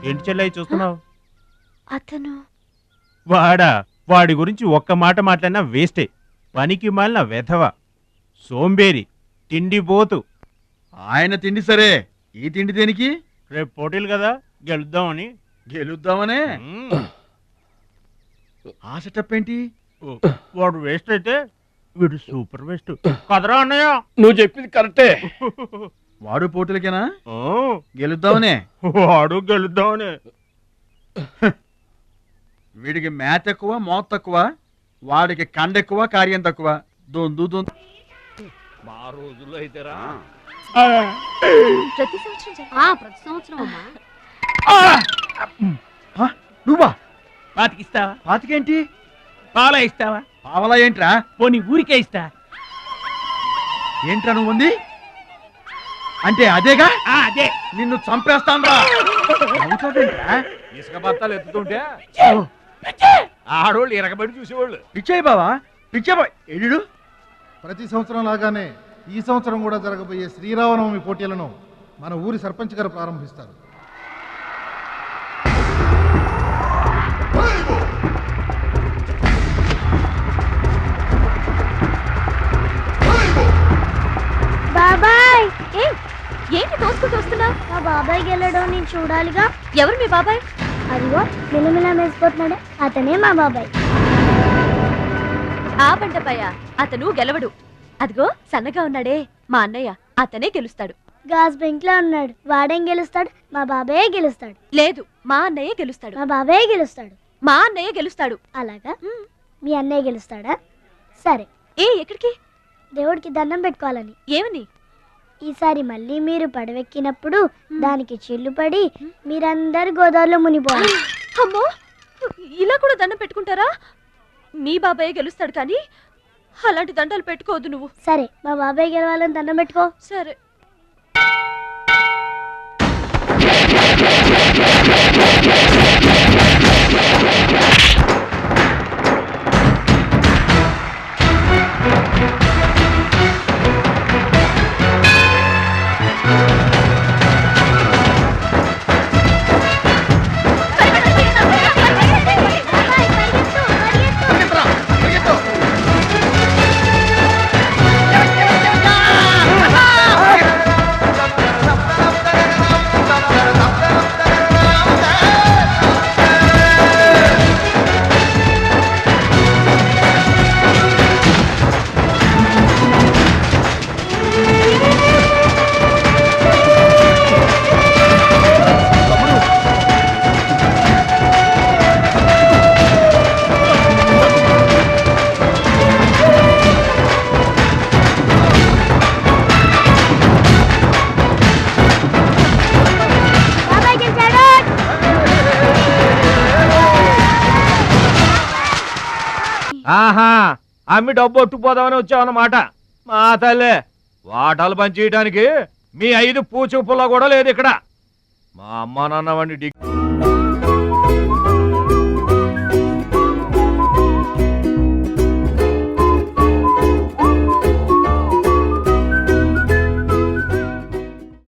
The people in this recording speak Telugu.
ఏంటి చెల్లయ్య చూస్తున్నావు? అతను వాడి గురించి ఒక్క మాట మాట్లాడినా వేస్టే. పనికి మాలిన వెధవ, సోంబేరి, తిండిపోతు. ఆయన తిండి సరే, ఈ తిండి దేనికి? రేపు పోటీలు కదా, గెలుద్దామని. గెలుద్దామనే? ఆ సెటప్ ఏంటి? వాడు వేస్ట్ అయితే వీడు సూపర్ వేస్ట్ కదరా అన్నయ్య. నువ్వు చెప్పింది కరెక్టే. వాడు పోటీలకేనా? గెలుద్దామనే? వాడు గెలుద్దామనే. వీడికి మ్యాథ్ ఎక్కువ, మోత్ తక్కువ. వాడికి కండ ఎక్కువ, కార్యం తక్కువ. దొందు మా రోజుల్లో అయితేరా ప్రతి సంవత్సరం నువ్వా? పాతికిస్తావా? పాతికేంటి? పాలా ఇస్తావా? పావలా ఏంట్రా? పోనీ ఊరికే ఇస్తా. ఏంట్రా నువ్వు ఉంది అంటే? అదేగా, అదే. నిన్ను చంపేస్తాను. ఇసుక బత్తాలు ఎత్తుతుంటే ఆడోళ్ళు ఇరగబడి చూసేవాళ్ళు. పిచ్చాయి బావా, పిచ్చాయి ఎడు. ప్రతి సంవత్సరం లాగానే ఈ సంవత్సరం కూడా జరగబోయే శ్రీరామనవమి పోటీలను మన ఊరి సర్పంచ్ గారు ప్రారంభిస్తారు. బాబాయ్, ఏంటి తోసుకుంటూ వస్తున్నావు? మా బాబాయ్ గెలడం నేను చూడాలిగా. ఎవరు మీ బాబాయ్? అదిగో మిలమిలా మెసిపోతున్నాడే, అతనే మా బాబాయ్. ఆ బండపయ్య అతను గెలవడు. అదిగో సన్నగా ఉన్నాడే మా అన్నయ్య, అతనే గెలుస్తాడు. గాజ్ బెంక్ లో ఉన్నాడు, వాడేం గెలుస్తాడు? మా బాబాయే గెలుస్తాడు. లేదు, మా అన్నయ్య గెలుస్తాడు. మా బాబాయే గెలుస్తాడు. మా అన్నయ్య గెలుస్తాడు. అలాగా? మీ అన్నయ్య గెలుస్తాడా? సరే. ఎక్కడికి? దేవుడికి దండం పెట్టుకోవాలని. ఏమని? ఈసారి మళ్ళీ మీరు పడవెక్కినప్పుడు దానికి చిల్లు పడి మీరందరు గోదావరిలో మునిపోవాలి. అమ్మో, ఇలా కూడా దండం పెట్టుకుంటారా? మీ బాబాయ్ గెలుస్తాడు కానీ అలాంటి దండాలు పెట్టుకోవద్దు నువ్వు. సరే, మా బాబాయ్ గెలవాలని దండం పెట్టుకో. సరే. ఆహా, అమ్మి డబ్బు ఒట్టుకుపోదామని వచ్చావన్నమాట. మా తల్లే, వాటాలు పనిచేయడానికి మీ 5 పూచు పుల్ల కూడా లేదు ఇక్కడ. మా అమ్మ నాన్న వాడిని